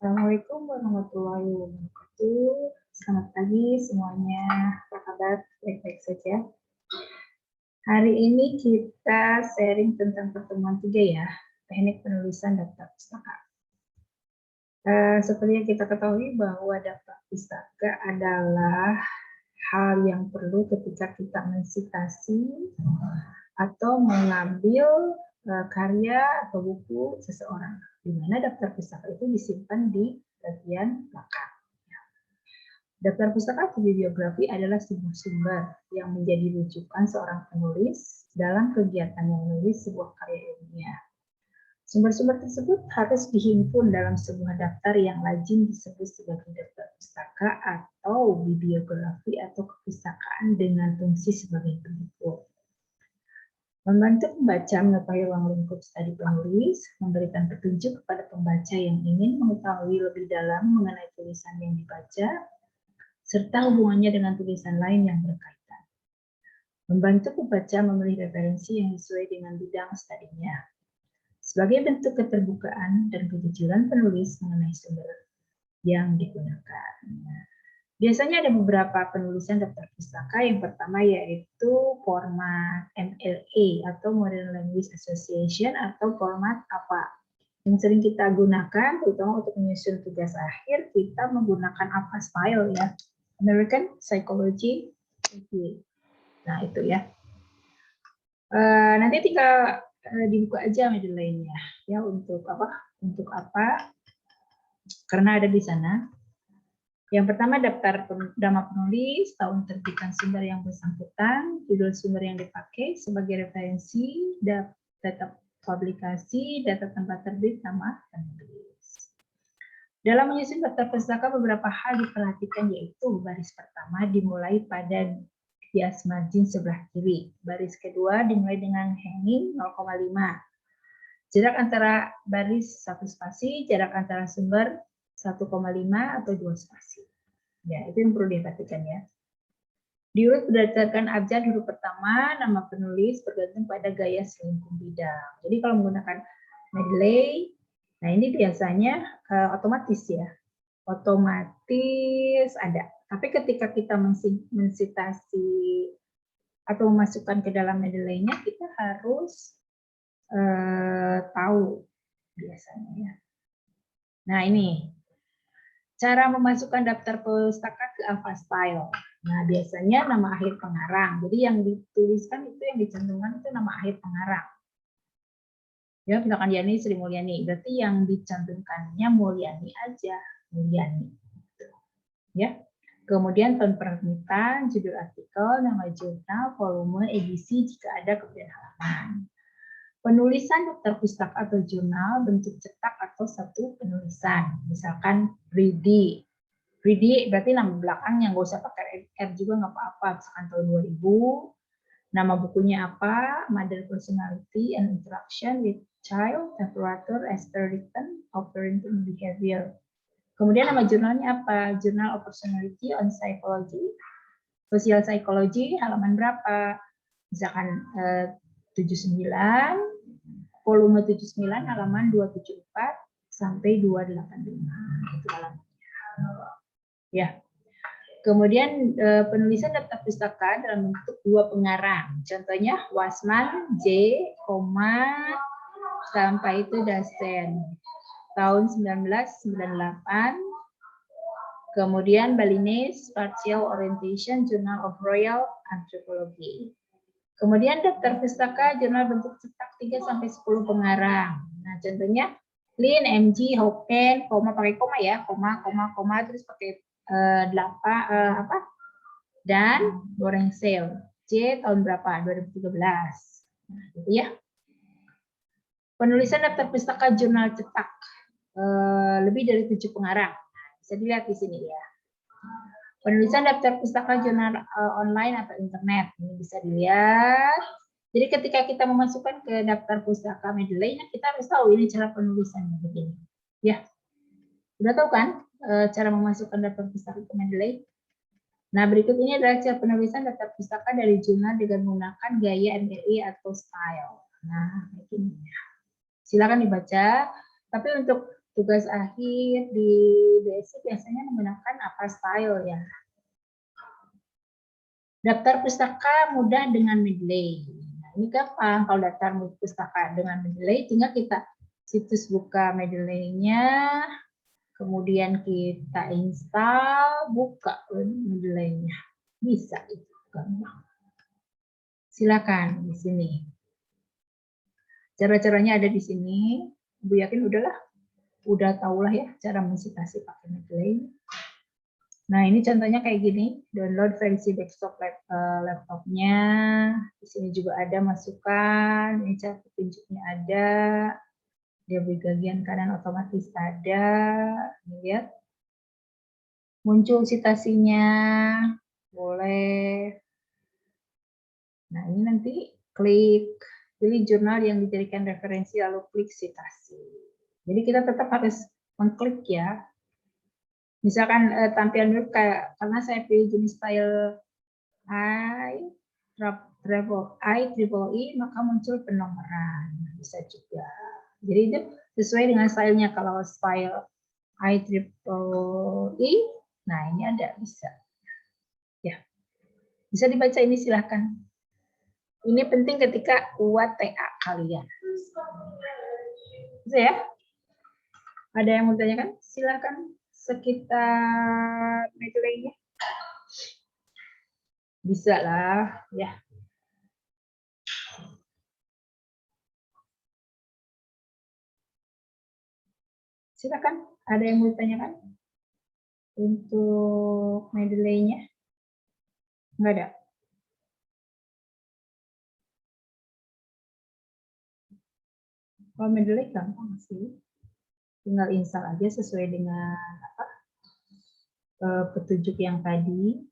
Assalamualaikum warahmatullahi wabarakatuh. Selamat pagi semuanya. Apa kabar? Baik-baik saja. Hari ini kita sharing tentang pertemuan 3 ya, teknik penulisan daftar pustaka. Seperti yang kita ketahui bahwa daftar pustaka adalah hal yang perlu ketika kita mensitasi atau mengambil karya atau buku seseorang, di mana daftar pustaka itu disimpan di bagian belakang. Daftar pustaka atau bibliografi adalah sebuah sumber yang menjadi rujukan seorang penulis dalam kegiatannya menulis sebuah karya ilmiah. Sumber-sumber tersebut harus dihimpun dalam sebuah daftar yang lazim disebut sebagai daftar pustaka atau bibliografi atau kepustakaan dengan fungsi sebagai penutur. Membantu pembaca mengetahui ruang lingkup studi penulis, memberikan petunjuk kepada pembaca yang ingin mengetahui lebih dalam mengenai tulisan yang dibaca, serta hubungannya dengan tulisan lain yang berkaitan. Membantu pembaca memilih referensi yang sesuai dengan bidang studinya. Sebagai bentuk keterbukaan dan kejujuran penulis mengenai sumber yang digunakan. Biasanya ada beberapa penulisan daftar pustaka. Yang pertama yaitu format MLA atau Modern Language Association atau format APA. Yang sering kita gunakan, terutama untuk menyusun tugas akhir, kita menggunakan APA style ya. American Psychology Review. Nah itu ya. Nanti tinggal dibuka aja Mendeley-nya ya untuk apa? Untuk apa? Karena ada di sana. Yang pertama daftar nama penulis, tahun terbitan sumber yang bersangkutan, judul sumber yang dipakai sebagai referensi, data publikasi, data tempat terbit, nama penulis. Dalam menyusun daftar pustaka beberapa hal diperhatikan yaitu baris pertama dimulai pada bias margin sebelah kiri. Baris kedua dimulai dengan hanging 0,5. Jarak antara baris 1 spasi, jarak antara sumber 1,5 atau 2 spasi. Ya, itu yang perlu diperhatikan ya. Diurut berdasarkan abjad huruf pertama, nama penulis bergantung pada gaya selingkuh bidang. Jadi kalau menggunakan Mendeley, nah ini biasanya otomatis ya. Otomatis ada. Tapi ketika kita mensitasi atau memasukkan ke dalam Mendeley-nya, kita harus tahu biasanya ya. Nah ini cara memasukkan daftar pustaka ke APA Style. Nah biasanya nama akhir pengarang. Jadi yang dituliskan itu yang dicantumkan itu nama akhir pengarang. Ya misalkan Yani Sri Mulyani, berarti yang dicantumkannya Mulyani aja, Mulyani. Ya. Kemudian tahun penerbitan, judul artikel, nama jurnal, volume, edisi jika ada kemudian halaman. Penulisan daftar pustaka atau jurnal bentuk cetak atau satu penulisan. Misalkan Ridi. Ridi berarti nama belakang yang nggak usah pakai R juga nggak apa-apa. Misalkan tahun 2000. Nama bukunya apa? Mother Personality and Interaction with Child, Temperature, as per written of Parenting Behavior. Kemudian nama jurnalnya apa? Journal of Personality on Psychology, Social Psychology, halaman berapa? Misalkan 79, volume 79, halaman 274 sampai 285. Itu halamannya. Ya. Kemudian penulisan daftar pustaka dalam bentuk dua pengarang. Contohnya Wasman, J, sampai itu Dasen. Tahun 1998, kemudian Balinese Partial Orientation Journal of Royal Anthropology. Kemudian daftar pustaka jurnal bentuk cetak 3-10 pengarang. Nah, contohnya Lin, MG, Hopen, pakai koma ya, koma, terus pakai 8 dan Goreng Sale. J tahun berapa? 2013. Nah, gitu ya. Penulisan daftar pustaka jurnal cetak. Lebih dari 7 pengarang. Bisa dilihat di sini ya. Penulisan daftar pustaka jurnal online atau internet. Ini bisa dilihat. Jadi ketika kita memasukkan ke daftar pustaka Mendeley, kita harus tahu ini cara penulisannya begini. Ya. Sudah tahu kan cara memasukkan daftar pustaka ke Mendeley? Nah, berikut ini adalah cara penulisan daftar pustaka dari jurnal dengan menggunakan gaya MLA atau style. Nah, begini. Silakan dibaca. Tapi untuk tugas akhir di BSI biasanya menggunakan apa style ya. Daftar pustaka mudah dengan Mendeley. Nah, ini gampang kalau daftar pustaka dengan Mendeley, tinggal kita situs buka Mendeley-nya, kemudian kita install, buka Mendeley-nya. Bisa itu gampang. Silakan di sini. Cara-caranya ada di sini. Bu yakin udah tahulah ya cara mensitasi pakai Mendeley. Nah, ini contohnya kayak gini, download versi desktop laptopnya. Di sini juga ada masukan, ini cara petunjuknya ada. Dia di bagian kanan otomatis ada. Ini lihat. Muncul citasinya. Boleh. Nah, ini nanti klik pilih jurnal yang dijadikan referensi lalu klik citasi. Jadi kita tetap harus mengklik ya. Misalkan tampilan dulu kayak karena saya pilih jenis style IEEE, maka muncul penomoran. Bisa juga. Jadi itu sesuai dengan stylenya. Kalau style IEEE, nah ini ada bisa. Ya, bisa dibaca ini silahkan. Ini penting ketika buat TA kalian. Bisa ya? Ada yang mau tanyakan? Silahkan sekitar Mendeley-nya. Bisa lah, ya. Silakan, ada yang mau ditanyakan? Untuk Mendeley-nya? Enggak ada? Kalau Mendeley gampang sih. Tinggal install aja sesuai dengan petunjuk yang tadi.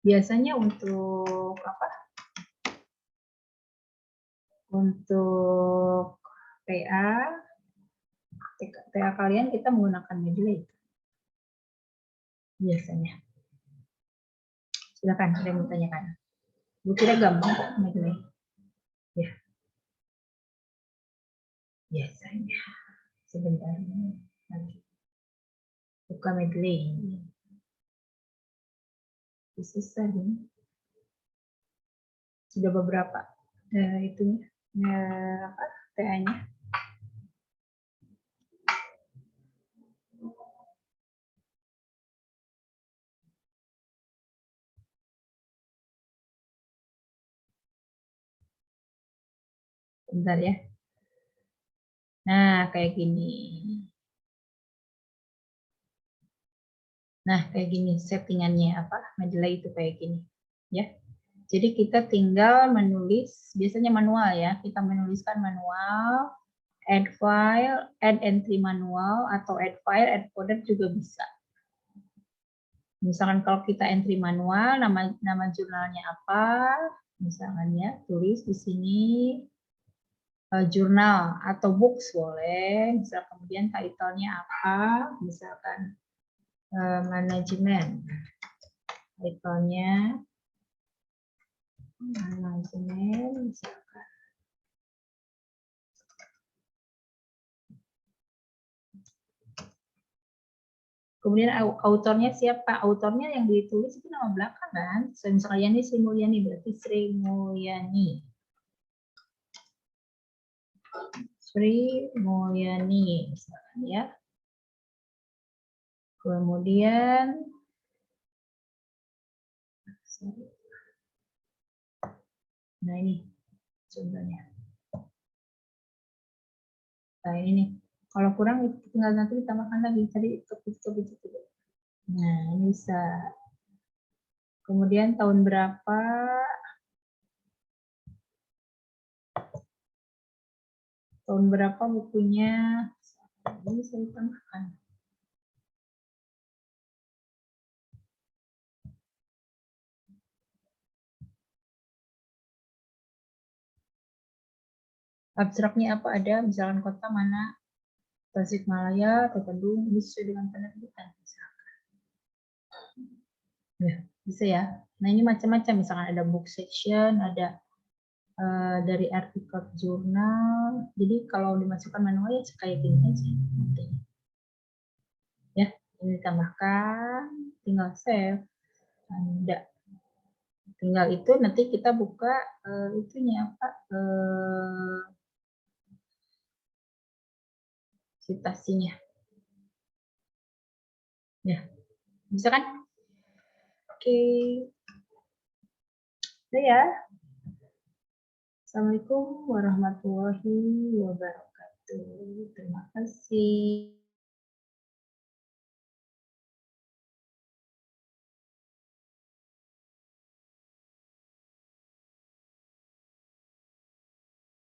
Biasanya untuk Untuk TA kalian kita menggunakan Mendeley biasanya. Silakan, ada yang mau tanyakan. Bu kira gampang kok Mendeley. Ya. Biasanya. Sebentar lagi. Buka Mendeley. Susah ini. Sudah beberapa itunya TA-nya. Bentar ya. Nah, kayak gini. Nah, kayak gini settingannya Mendeley itu kayak gini. Ya. Jadi kita tinggal menulis, biasanya manual ya. Kita menuliskan manual, add file, add entry manual, atau add file, add folder juga bisa. Misalkan kalau kita entry manual, nama jurnalnya apa, misalkan ya, tulis di sini jurnal atau books boleh, misal kemudian title-nya apa, misalkan manajemen, title-nya manajemen, misalkan. Kemudian autornya siapa? Autornya yang ditulis itu nama belakang kan? Misalnya ini Sri Mulyani, berarti Sri Mulyani. Sri Mulyani, misalkan ya. Kemudian nah ini contohnya. Nah ini nih. Kalau kurang tinggal nanti ditambahkan lagi tadi topik. Nah ini bisa. Kemudian tahun berapa? Tahun berapa bukunya? Ini bisa ditambahkan. Abstraknya apa ada? Misalkan kota mana? Tasikmalaya atau Bandung, ini sesuai dengan penerbitan. Ya, bisa ya. Nah ini macam-macam, misalkan ada book section, ada dari artikel jurnal. Jadi kalau dimasukkan manual ya kayak gini aja nanti. Ya, ini ditambahkan, tinggal save. Ada. Tinggal itu nanti kita buka itunya apa? Citasinya. Ya, bisa kan? Oke. Udah ya. Assalamualaikum warahmatullahi wabarakatuh. Terima kasih.